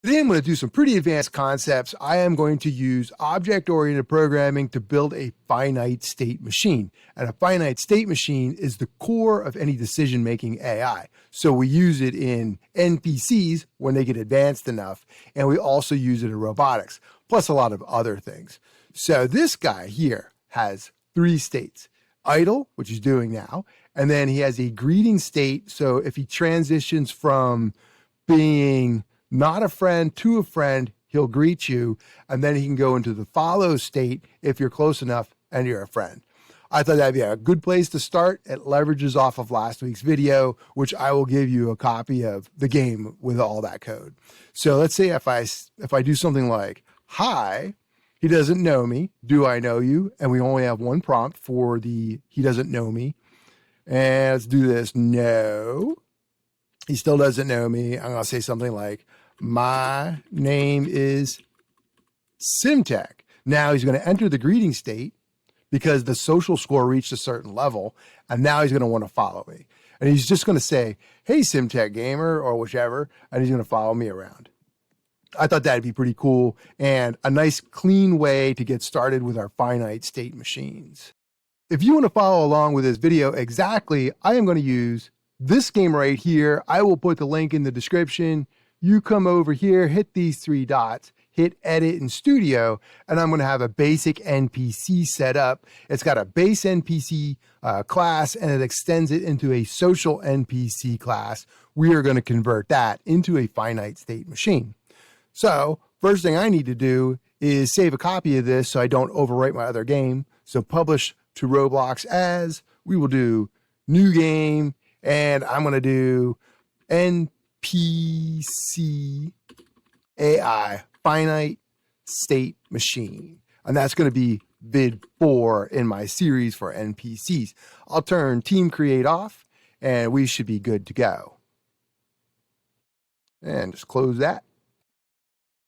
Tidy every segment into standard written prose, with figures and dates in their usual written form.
Today I'm going to do some pretty advanced concepts. I am going to use object-oriented programming to build a finite state machine. And a finite state machine is the core of any decision-making AI. So we use it in NPCs when they get advanced enough, and we also use it in robotics, plus a lot of other things. So this guy here has 3 states. Idle, which he's doing now, and then he has a greeting state. So if he transitions from being not a friend to a friend, he'll greet you, and then he can go into the follow state if you're close enough and you're a friend. I thought that'd be a good place to start. It leverages off of last week's video, which I will give you a copy of the game with all that code. So let's say if I do something like, hi, he doesn't know me, do I know you? And we only have one prompt for the he doesn't know me. And let's do this, no, he still doesn't know me. I'm gonna say something like, my name is Simtech. Now he's going to enter the greeting state because the social score reached a certain level, and now he's going to want to follow me. And he's just going to say, hey, Simtech gamer, or whichever, and he's going to follow me around. I thought that'd be pretty cool and a nice clean way to get started with our finite state machines. If you want to follow along with this video exactly, I am going to use this game right here. I will put the link in the description. You come over here, hit these 3 dots, hit edit in studio, and I'm going to have a basic NPC set up. It's got a base NPC class, and it extends it into a social NPC class. We are going to convert that into a finite state machine. So first thing I need to do is save a copy of this so I don't overwrite my other game. So publish to Roblox as, we will do new game, and I'm going to do NPC AI, finite state machine. And that's going to be vid 4 in my series for NPCs. I'll turn team create off and we should be good to go. And just close that.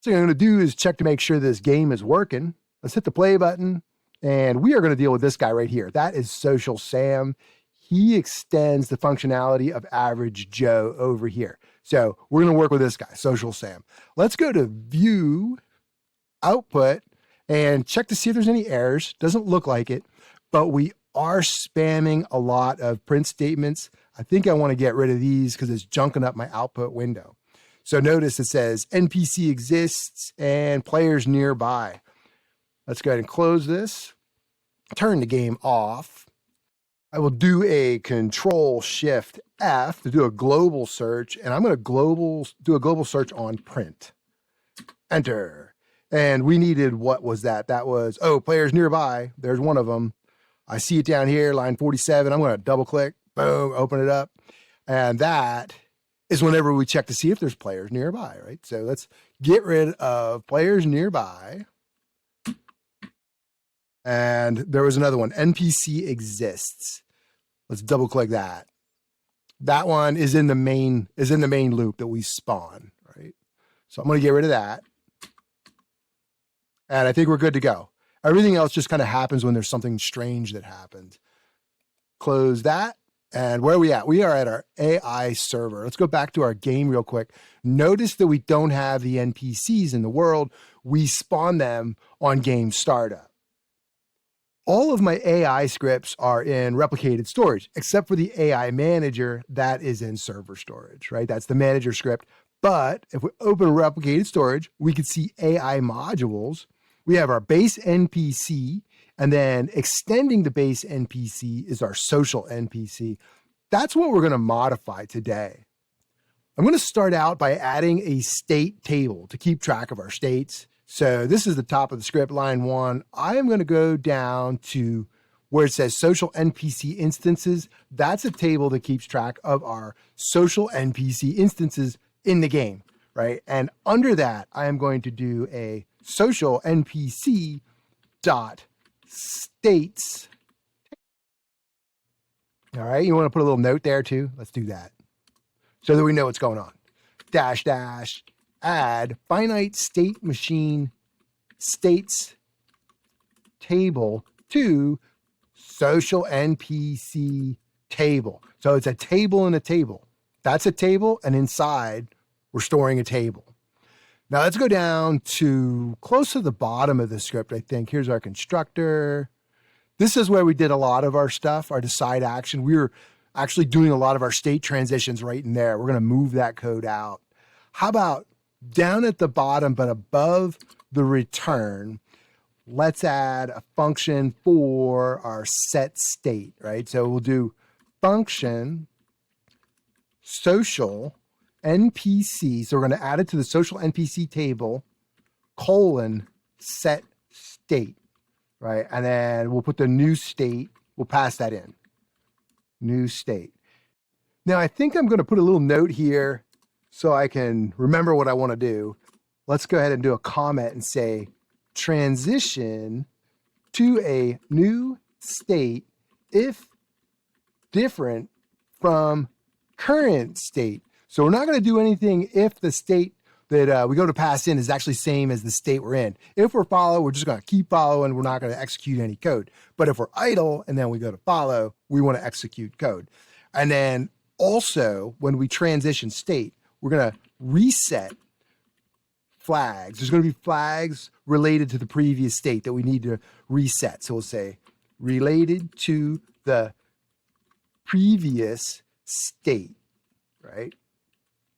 So what I'm going to do is check to make sure this game is working. Let's hit the play button and we are going to deal with this guy right here. That is Social Sam. He extends the functionality of Average Joe over here. So we're going to work with this guy, Social Sam. Let's go to View, Output, and check to see if there's any errors. Doesn't look like it, but we are spamming a lot of print statements. I think I want to get rid of these because it's junking up my output window. So notice it says NPC exists and players nearby. Let's go ahead and close this, turn the game off. I will do a Control-Shift-F to do a global search, and I'm going to do a global search on print. Enter. And we needed, what was that? That was, oh, players nearby. There's one of them. I see it down here, line 47. I'm going to double click, boom, open it up. And that is whenever we check to see if there's players nearby, right? So let's get rid of players nearby. And there was another one, NPC exists. Let's double click that. That one is in the main loop that we spawn, right? So I'm going to get rid of that. And I think we're good to go. Everything else just kind of happens when there's something strange that happens. Close that. And where are we at? We are at our AI server. Let's go back to our game real quick. Notice that we don't have the NPCs in the world. We spawn them on game startup. All of my AI scripts are in replicated storage, except for the AI manager that is in server storage, right? That's the manager script. But if we open replicated storage, we can see AI modules. We have our base NPC, and then extending the base NPC is our social NPC. That's what we're going to modify today. I'm going to start out by adding a state table to keep track of our states. So this is the top of the script, line 1. I am going to go down to where it says social NPC instances. That's a table that keeps track of our social NPC instances in the game, right? And under that, I am going to do a social NPC dot states. All right, you want to put a little note there too? Let's do that so that we know what's going on. Dash dash add finite state machine states table to social NPC table. So it's a table in a table. That's a table, and inside we're storing a table. Now let's go down to close to the bottom of the script, I think. Here's our constructor. This is where we did a lot of our stuff, our decide action. We were actually doing a lot of our state transitions right in there. We're going to move that code out. How about down at the bottom, but above the return, let's add a function for our set state, right? So we'll do function social NPC. So we're going to add it to the social NPC table, colon, set state, right? And then we'll put the new state, we'll pass that in, new state. Now I think I'm going to put a little note here so I can remember what I want to do. Let's go ahead and do a comment and say transition to a new state if different from current state. So we're not going to do anything if the state that we go to pass in is actually same as the state we're in. If we're follow, we're just going to keep following. We're not going to execute any code. But if we're idle and then we go to follow, we want to execute code. And then also when we transition state, we're going to reset flags. There's going to be flags related to the previous state that we need to reset. So we'll say related to the previous state, right?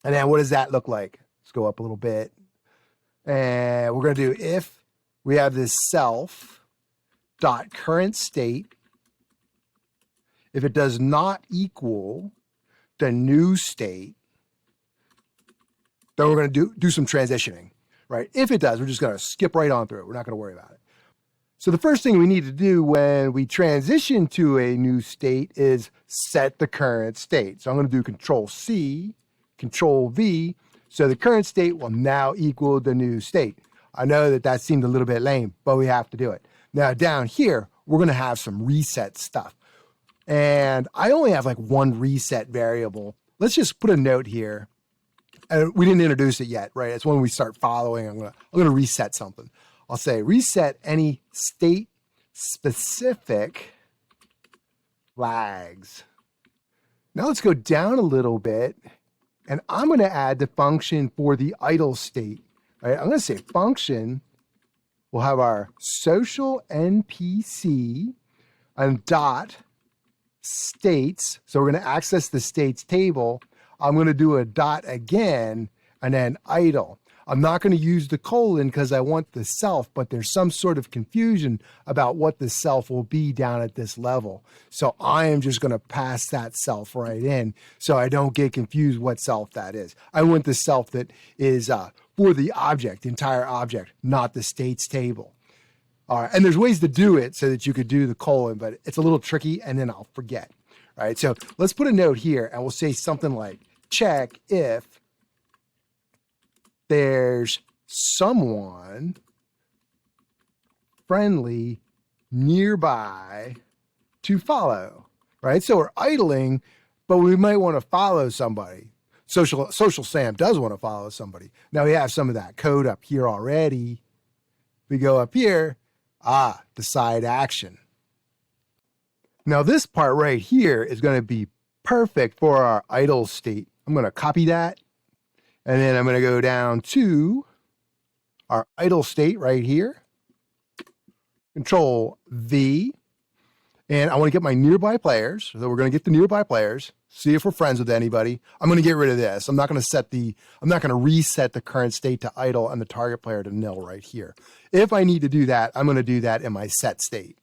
And then what does that look like? Let's go up a little bit. And we're going to do if we have this self dot current state, if it does not equal the new state, then we're going to do some transitioning, right? If it does, we're just going to skip right on through it. We're not going to worry about it. So the first thing we need to do when we transition to a new state is set the current state. So I'm going to do Control C, Control V. So the current state will now equal the new state. I know that that seemed a little bit lame, but we have to do it. Now down here, we're going to have some reset stuff. And I only have like one reset variable. Let's just put a note here. And we didn't introduce it yet, right? It's when we start following. I'm gonna reset something. I'll say reset any state specific flags. Now let's go down a little bit, and I'm going to add the function for the idle state. Right? I'm going to say function. We'll have our social NPC and dot states. So we're going to access the states table. I'm going to do a dot again and then idle. I'm not going to use the colon because I want the self, but there's some sort of confusion about what the self will be down at this level. So I am just going to pass that self right in so I don't get confused what self that is. I want the self that is for the object, the entire object, not the states table. All right, and there's ways to do it so that you could do the colon, but it's a little tricky and then I'll forget. All right, so let's put a note here and we'll say something like check if there's someone friendly nearby to follow, right? So we're idling, but we might want to follow somebody. Social Sam does want to follow somebody. Now we have some of that code up here already. We go up here, decide action. Now this part right here is going to be perfect for our idle state. I'm going to copy that. And then I'm going to go down to our idle state right here. Control V. And I want to get my nearby players. So we're going to get the nearby players. See if we're friends with anybody. I'm going to get rid of this. I'm not going to reset the current state to idle and the target player to nil right here. If I need to do that, I'm going to do that in my set state.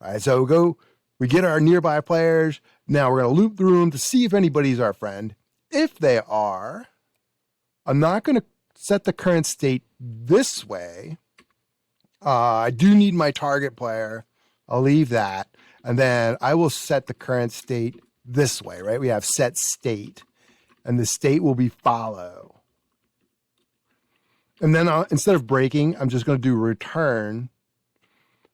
All right. So we get our nearby players. Now we're going to loop through them to see if anybody's our friend. If they are, I'm not going to set the current state this way. I do need my target player. I'll leave that. And then I will set the current state this way, right? We have set state, and the state will be follow. And then instead of breaking, I'm just going to do return.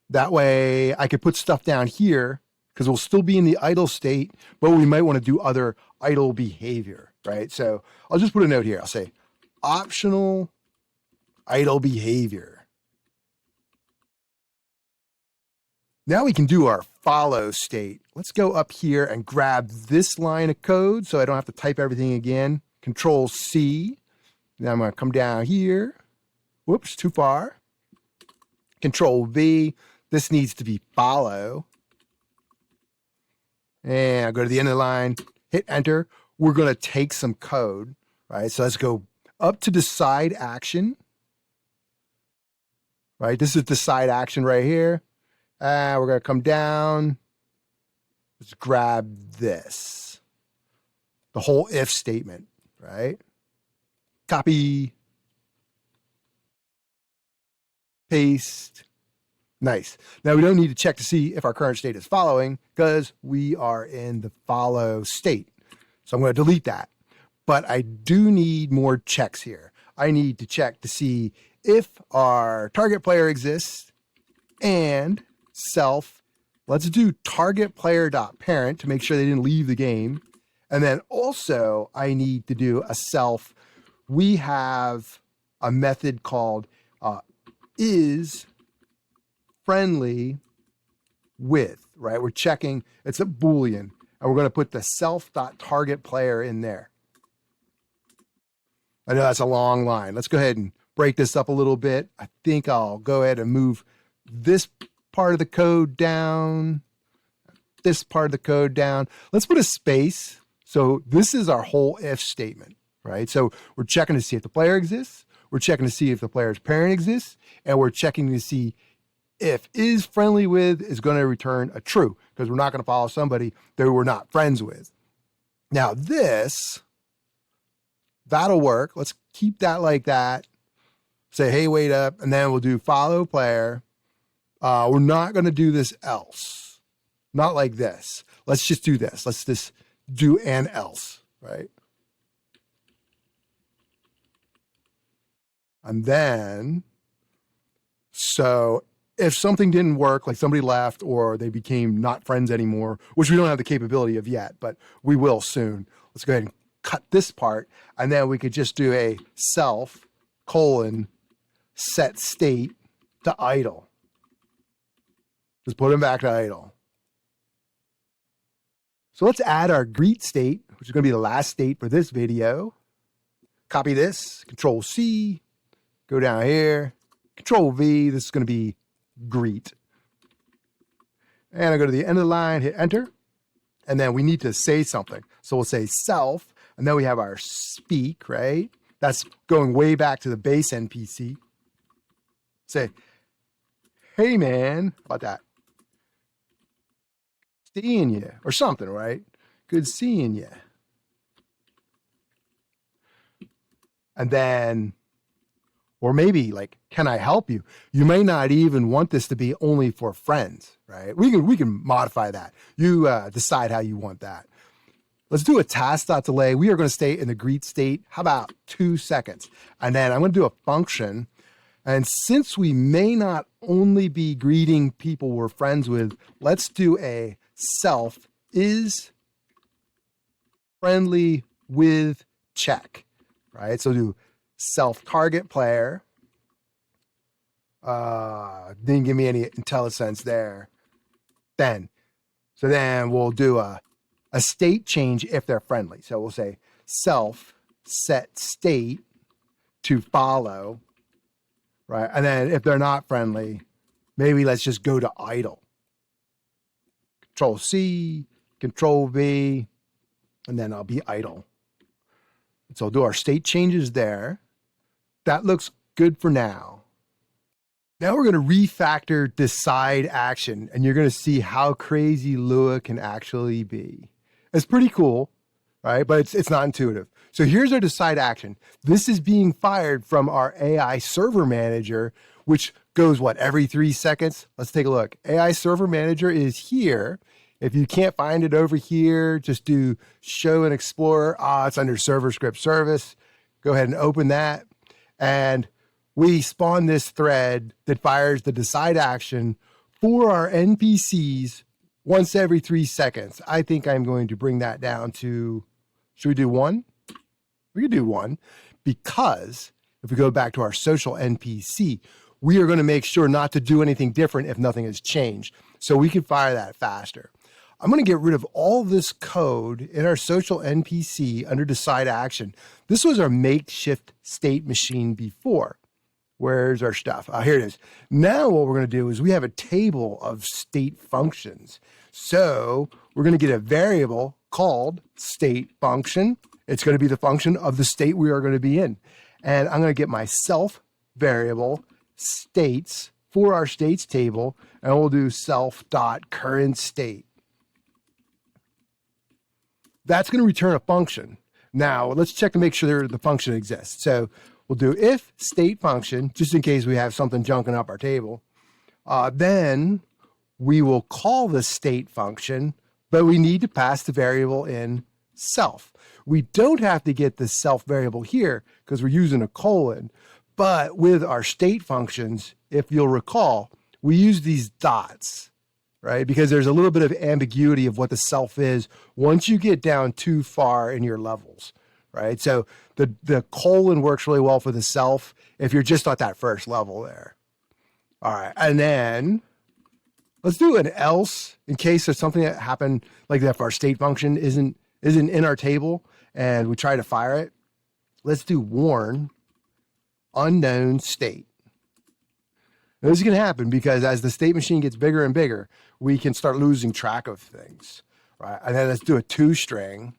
That way I could put stuff down here because we'll still be in the idle state, but we might want to do other idle behavior, right? So I'll just put a note here. I'll say, optional idle behavior. Now we can do our follow state. Let's go up here and grab this line of code so I don't have to type everything again. Control C. Now I'm going to come down here, Whoops, too far. Control V. This needs to be follow. And I go to the end of the line, hit enter. We're going to take some code, right? So let's go up to decide action, right? This is decide action right here. We're going to come down. Let's grab this, the whole if statement, right? Copy, paste. Nice. Now we don't need to check to see if our current state is following because we are in the follow state. So I'm going to delete that. But I do need more checks here. I need to check to see if our target player exists and self. Let's do target player.parent to make sure they didn't leave the game. And then also I need to do a self. We have a method called is friendly with, right? We're checking, it's a Boolean, and we're going to put the self.targetPlayer in there. I know that's a long line. Let's go ahead and break this up a little bit. I think I'll go ahead and move this part of the code down, this part of the code down. Let's put a space. So this is our whole if statement, right? So we're checking to see if the player exists. We're checking to see if the player's parent exists. And we're checking to see if is friendly with is going to return a true, because we're not going to follow somebody that we're not friends with. Now this, that'll work. Let's keep that like that. Say, hey, wait up. And then we'll do follow player. We're not going to do this else. Not like this. Let's just do this. Let's just do an else, right? And then, so if something didn't work, like somebody left or they became not friends anymore, which we don't have the capability of yet, but we will soon. Let's go ahead and cut this part. And then we could just do a self : set state to idle. Just put them back to idle. So let's add our greet state, which is going to be the last state for this video. Copy this, Control C, go down here, Control V, this is going to be greet. And I go to the end of the line, hit enter, and then we need to say something. So we'll say self, and then we have our speak, right? That's going way back to the base NPC. Say, hey man, how about that? Seeing you, or something, right? Good seeing you. And then, or maybe like, can I help you? You may not even want this to be only for friends, right? We can modify that. You decide how you want that. Let's do a task.delay. We are going to stay in the greet state. How about 2 seconds? And then I'm going to do a function. And since we may not only be greeting people we're friends with, let's do a self is friendly with check, right? So do self target player. Didn't give me any IntelliSense there. Then we'll do a state change if they're friendly. So we'll say self set state to follow, right? And then if they're not friendly, maybe let's just go to idle. Control C, Control V, and then I'll be idle. So I'll do our state changes there. That looks good for now. Now we're going to refactor decide action, and you're going to see how crazy Lua can actually be. It's pretty cool, right? But it's not intuitive. So here's our decide action. This is being fired from our AI server manager, which goes, what, every 3 seconds? Let's take a look. AI server manager is here. If you can't find it over here, just do show in Explorer. It's under server script service. Go ahead and open that. And we spawn this thread that fires the decide action for our NPCs once every 3 seconds. I think I'm going to bring that down to, should we do 1? We could do 1, because if we go back to our social NPC, we are going to make sure not to do anything different if nothing has changed. So we can fire that faster. I'm going to get rid of all this code in our social NPC under decide action. This was our makeshift state machine before. Where's our stuff? Here it is. Now what we're going to do is we have a table of state functions. So we're going to get a variable called state function. It's going to be the function of the state we are going to be in. And I'm going to get my self variable states for our states table, and we'll do self.current state. That's going to return a function. Now let's check to make sure the function exists. So we'll do if state function, just in case we have something junking up our table. Then we will call the state function, but we need to pass the variable in self. We don't have to get the self variable here because we're using a colon, but with our state functions, if you'll recall, we use these dots, right? Because there's a little bit of ambiguity of what the self is once you get down too far in your levels, right? So the colon works really well for the self if you're just at that first level there. All right, and then let's do an else in case there's something that happened, like if our state function isn't in our table and we try to fire it. Let's do warn unknown state. Now, this is going to happen because as the state machine gets bigger and bigger, we can start losing track of things, right? And then let's do a toString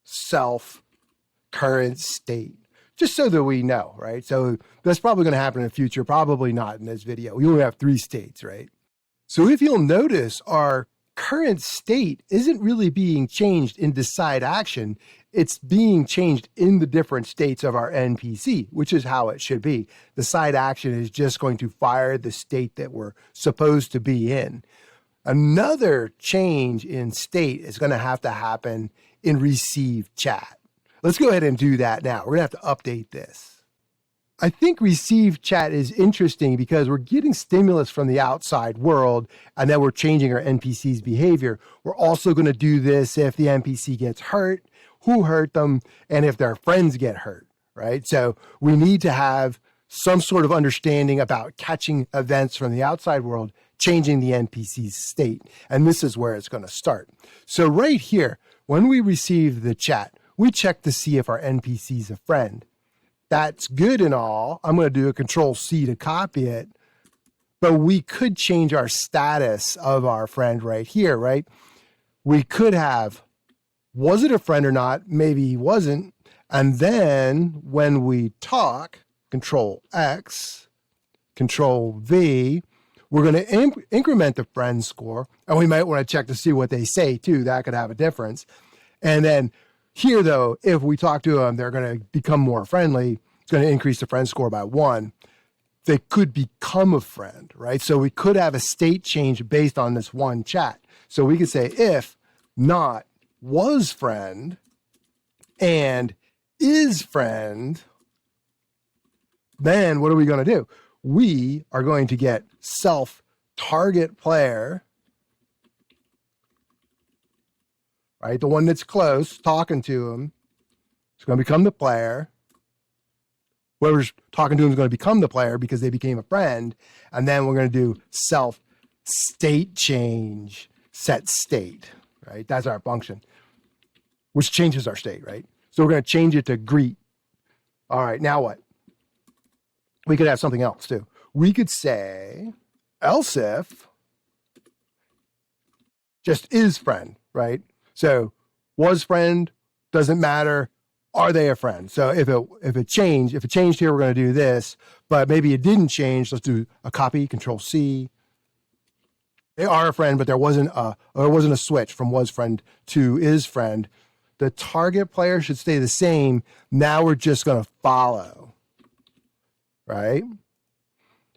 self current state, just so that we know, right? So that's probably going to happen in the future, probably not in this video. We only have 3 states, right? So if you'll notice, our current state isn't really being changed in decide action. It's being changed in the different states of our NPC, which is how it should be. Decide action is just going to fire the state that we're supposed to be in. Another change in state is going to happen in receive chat. Let's go ahead and do that now. We're going to have to update this. I think receive chat is interesting because we're getting stimulus from the outside world and then we're changing our NPC's behavior. We're also going to do this if the NPC gets hurt, who hurt them, and if their friends get hurt, right? So we need to have some sort of understanding about catching events from the outside world, changing the NPC's state. And this is where it's going to start. So right here, when we receive the chat, we check to see if our NPC is a friend. That's good and all. I'm going to do a Control-C to copy it, but we could change our status of our friend right here, right? We could have, was it a friend or not? Maybe he wasn't. And then when we talk, Control-X, Control-V, we're going to increment the friend score, and we might want to check to see what they say too. That could have a difference. And then here, though, if we talk to them, they're going to become more friendly. It's going to increase the friend score by 1. They could become a friend, right? So we could have a state change based on this one chat. So we could say if not was friend and is friend, then what are we going to do? We are going to get self target player, right? The one that's close, talking to him, is going to become the player. Whoever's talking to him is going to become the player because they became a friend. And then we're going to do self state change, set state, right? That's our function, which changes our state, right? So we're going to change it to greet. All right, now what? We could have something else too. We could say else if just is friend, right? So was friend, doesn't matter. Are they a friend? So if it changed here, we're going to do this, but maybe it didn't change. Let's do a copy, Control-C. They are a friend, but there wasn't a switch from was friend to is friend. The target player should stay the same. Now we're just going to follow, right?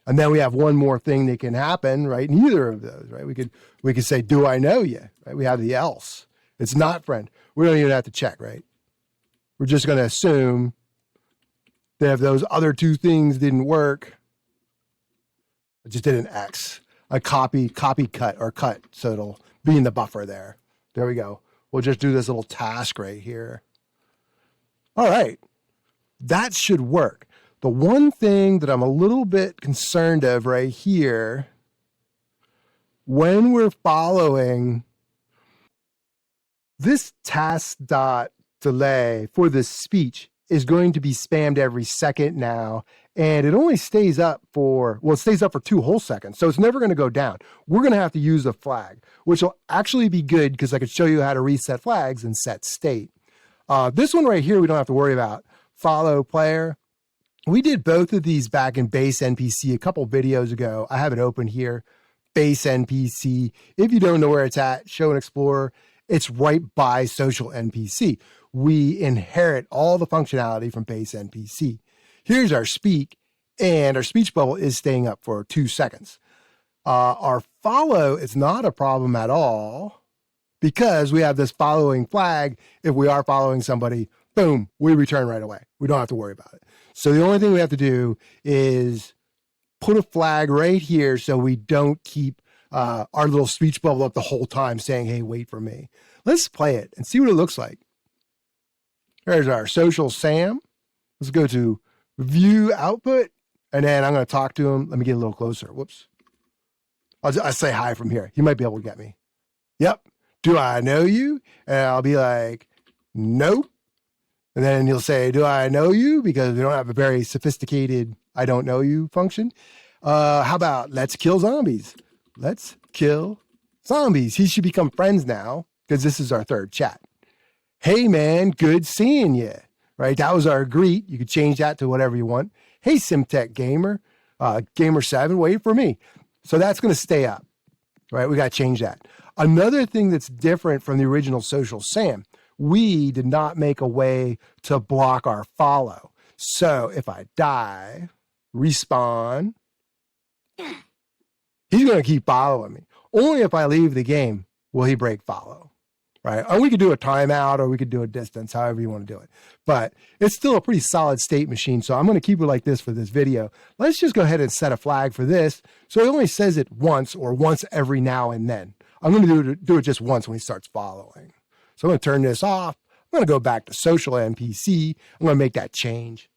And then we have one more thing that can happen, right? Neither of those, right? We could say, do I know you? Right? We have the else. It's not friend. We don't even have to check, right? We're just going to assume that if those other 2 things didn't work, I just did an X, a copy cut or cut. So it'll be in the buffer there. There we go. We'll just do this little task right here. All right. That should work. The one thing that I'm a little bit concerned of right here, when we're following this task dot delay for this speech is going to be spammed every second now, and it only stays up for, well, it stays up for 2 whole seconds, so it's never going to go down. We're going to have to use a flag, which will actually be good because I could show you how to reset flags and set state. This one right here, we don't have to worry about. Follow player. We did both of these back in base NPC a couple videos ago. I have it open here. Base NPC. If you don't know where it's at, show and explorer. It's right by social NPC. We inherit all the functionality from base NPC. Here's our speak, and our speech bubble is staying up for 2 seconds. Our follow is not a problem at all because we have this following flag. If we are following somebody, boom, we return right away. We don't have to worry about it. So the only thing we have to do is put a flag right here so we don't keep our little speech bubble up the whole time saying, hey, wait for me. Let's play it and see what it looks like. There's our social Sam. Let's go to view output, and then I'm going to talk to him. Let me get a little closer. Whoops. I'll say hi from here. He might be able to get me. Yep. Do I know you? And I'll be like, nope. And then he'll say, do I know you? Because we don't have a very sophisticated I don't know you function. How about let's kill zombies? Let's kill zombies. He should become friends now because this is our 3rd chat. Hey, man, good seeing you. Right? That was our greet. You could change that to whatever you want. Hey, Simtech Gamer, Gamer7, wait for me. So that's going to stay up. Right? We got to change that. Another thing that's different from the original social Sam, we did not make a way to block our follow. So if I die, respawn, he's going to keep following me. Only if I leave the game will he break follow, right? Or we could do a timeout or we could do a distance, however you want to do it. But it's still a pretty solid state machine. So I'm going to keep it like this for this video. Let's just go ahead and set a flag for this. So it only says it once or once every now and then. I'm going to do it just once when he starts following. So I'm going to turn this off. I'm going to go back to social NPC. I'm going to make that change.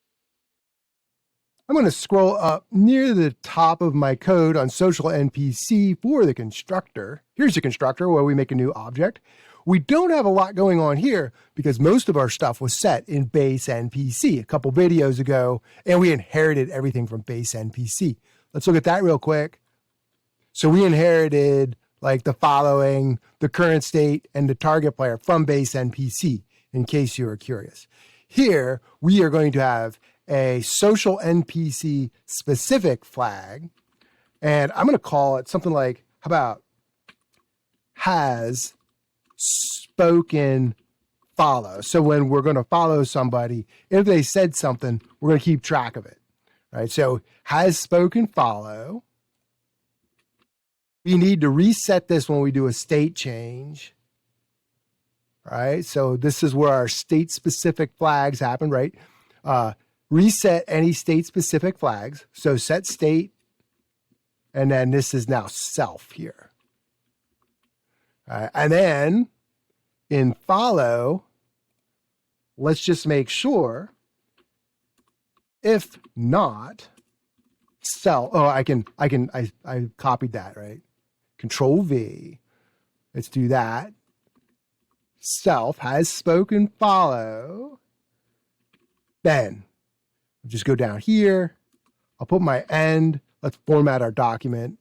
I'm going to scroll up near the top of my code on social NPC for the constructor. Here's the constructor where we make a new object. We don't have a lot going on here because most of our stuff was set in base NPC a couple videos ago, and we inherited everything from base NPC. Let's look at that real quick. So we inherited like the following, the current state, and the target player from base NPC, in case you were curious. Here, we are going to have a social NPC specific flag, and I'm going to call it something like, how about has spoken follow. So when we're going to follow somebody, if they said something, we're going to keep track of it, right? So has spoken follow. We need to reset this when we do a state change, right? So this is where our state-specific flags happen, right? Reset any state-specific flags. So set state, and then this is now self here. And then in follow, let's just make sure, if not, self. Oh, I copied that, right? Control V. Let's do that. Self has spoken follow. Then just go down here. I'll put my end. Let's format our document.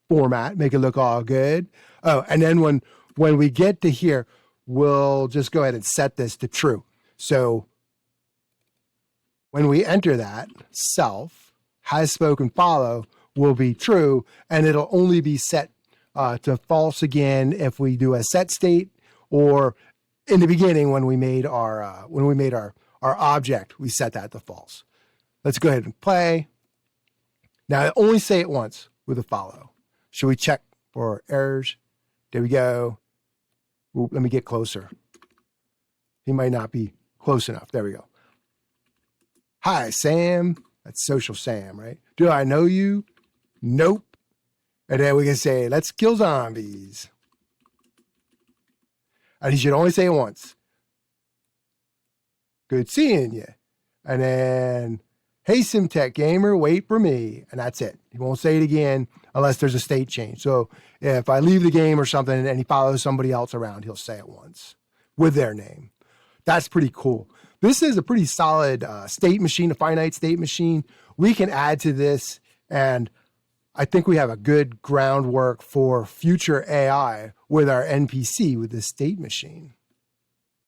Format, make it look all good. Oh, and then when we get to here, we'll just go ahead and set this to true. So when we enter that, self has spoken follow will be true, and it'll only be set to false again if we do a set state, or in the beginning when we made our object, we set that to false. Let's go ahead and play. Now I only say it once with a follow. Should we check for errors? There we go. Ooh, let me get closer. He might not be close enough. There we go. Hi, Sam. That's social Sam, right? Do I know you? Nope. And then we can say, let's kill zombies. And he should only say it once. Good seeing you. And then, hey, Simtech Gamer, wait for me. And that's it. He won't say it again unless there's a state change. So if I leave the game or something and he follows somebody else around, he'll say it once with their name. That's pretty cool. this is a pretty solid state machine, a finite state machine. We can add to this, and I think we have a good groundwork for future AI with our NPC, with this state machine.